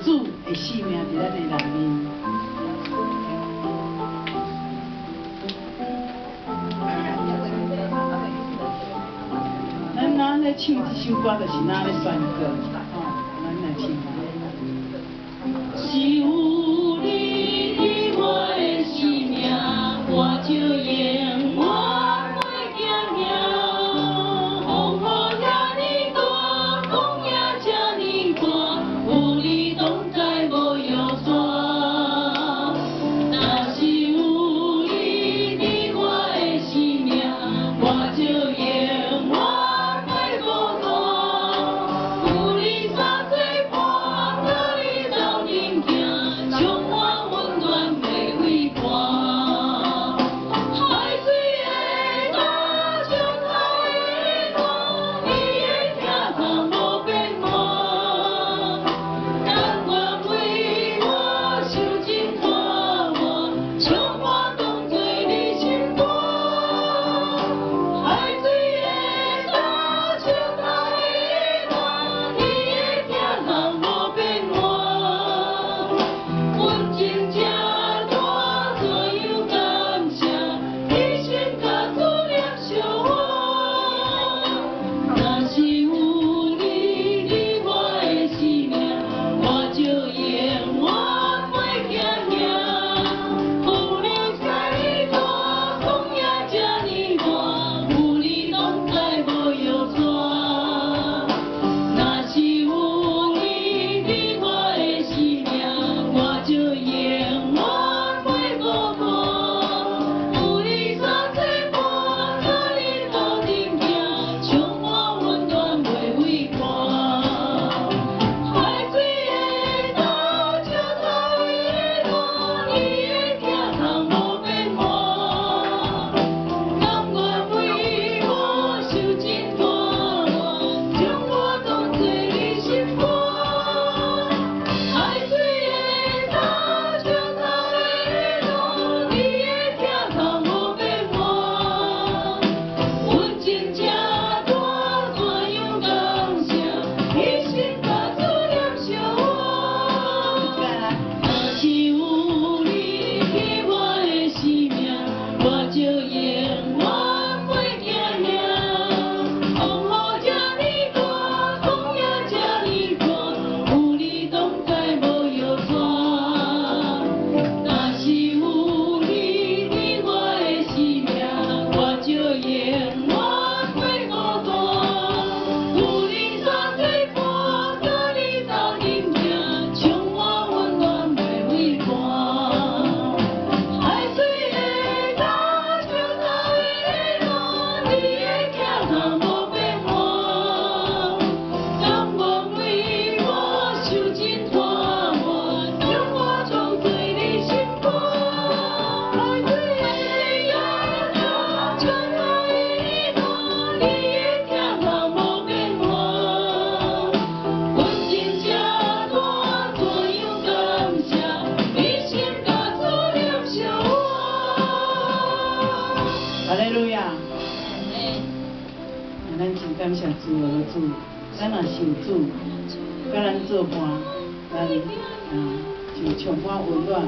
主的生命伫咱的内面。咱咧唱这首歌，就是咱咧宣告，咱来唱。是有你伫我的生命，我就永远袂惊惊。风雨遮尼大，风也遮尼大，有你同在无忧伤。若是有你伫我的生命，我就永远。 感谢主我的主，咱若是有主，甲咱做伴，咱就充满温暖，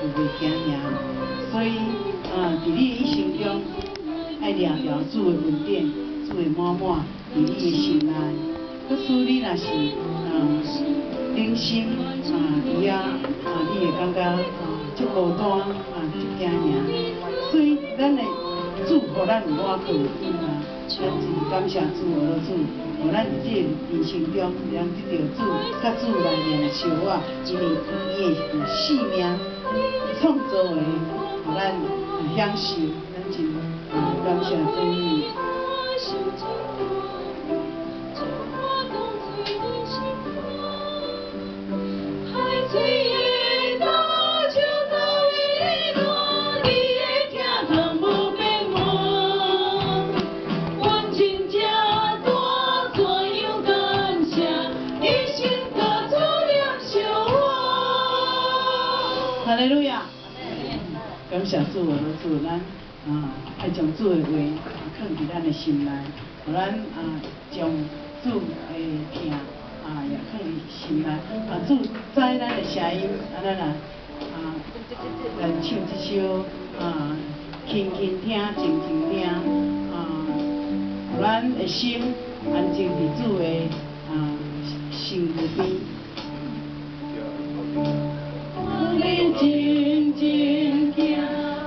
就袂惊赢。所以伫你一生中，爱抓着主的恩典，主的满满伫你的心内。佮使你若是忍心伊你会感觉足孤单足惊赢。所以咱的主，互咱有瓦靠咱是感谢主我的主，互咱伫这人生中，让得到主，甲主来联手因为伊的生命创造的，互咱享受，咱真感谢主。哈利路亚！感谢主我的主，咱爱将主的话藏伫咱的心内，互咱将主的听也放伫心内，主知咱的声音，咱来来唱一首轻轻听，静静听，互咱的心安静伫主的身边。我们静静听，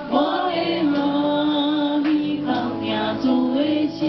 我的梦里旁听主的声。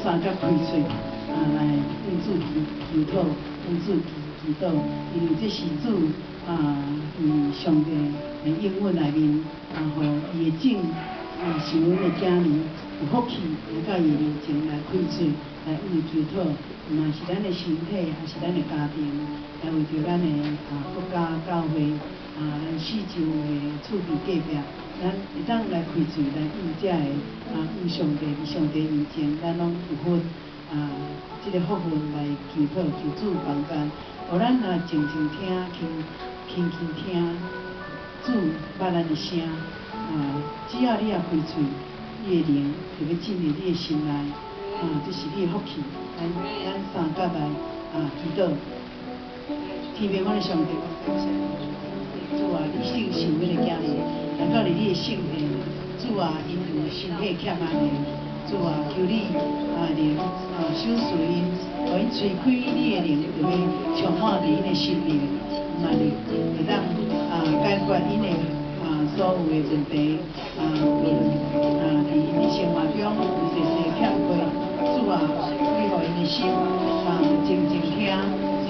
三甲开嘴，来用主祈祷，用主祈祷，因为这是主上帝的应允内面，互伊的种是阮的囝儿有福气，来到伊面前来开嘴，来为祈祷，毋但是咱的身体，还是咱的家庭，来为着咱的国家教会四周的厝边隔壁。 咱会当来开嘴来用这个用上帝面前，咱拢有份这个福分来祈祷，求主帮咱，互咱来静静听，轻听主捌咱的声。只要你也开嘴，伊的灵就要进入你的心内，这是你的福气。咱三甲来祈祷，天边我的上帝，主啊，你圣受迄个囝儿。 来到你的圣殿，主啊，因有身体欠安的，主啊，求你灵手随因，互因吹开你的灵，就要充满伫因的心灵，嘛是会当解决因的所有的问题，伫因的生活中有一些欠缺，主啊，你互因的心静静听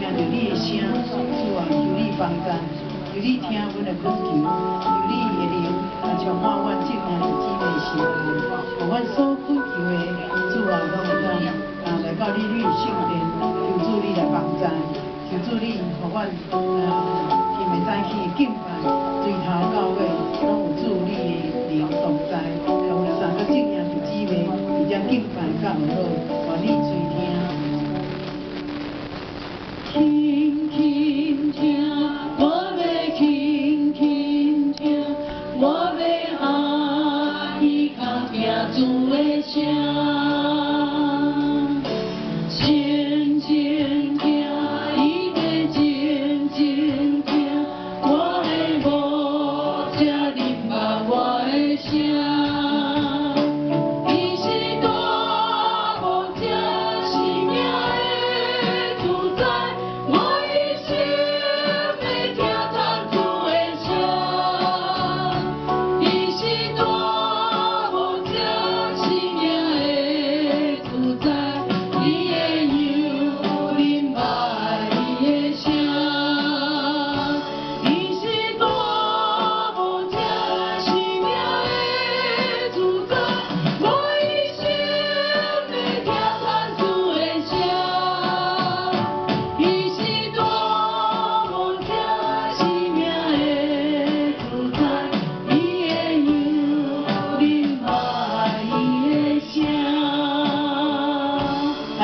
着你的声，主啊，求你帮助。 求你听阮的恳求，求你的灵充满阮众兄姊妹心内，互阮所恳求的主啊，拢会当来到你的圣殿，求主你来帮助，求主你互阮天袂早起敬拜，从头到尾拢有主你的灵同在，互阮三个众兄姊妹伫遮敬拜到落，愿你垂听，轻轻听。 我要爱伊靠听主的声，静静听，伊在静静听，我的无这明白我的声。 我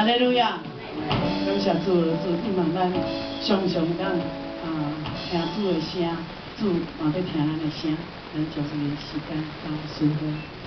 利路亚！感谢主，主希望咱常常咱听主的声，主嘛要听咱的声，咱将这个时间交顺会。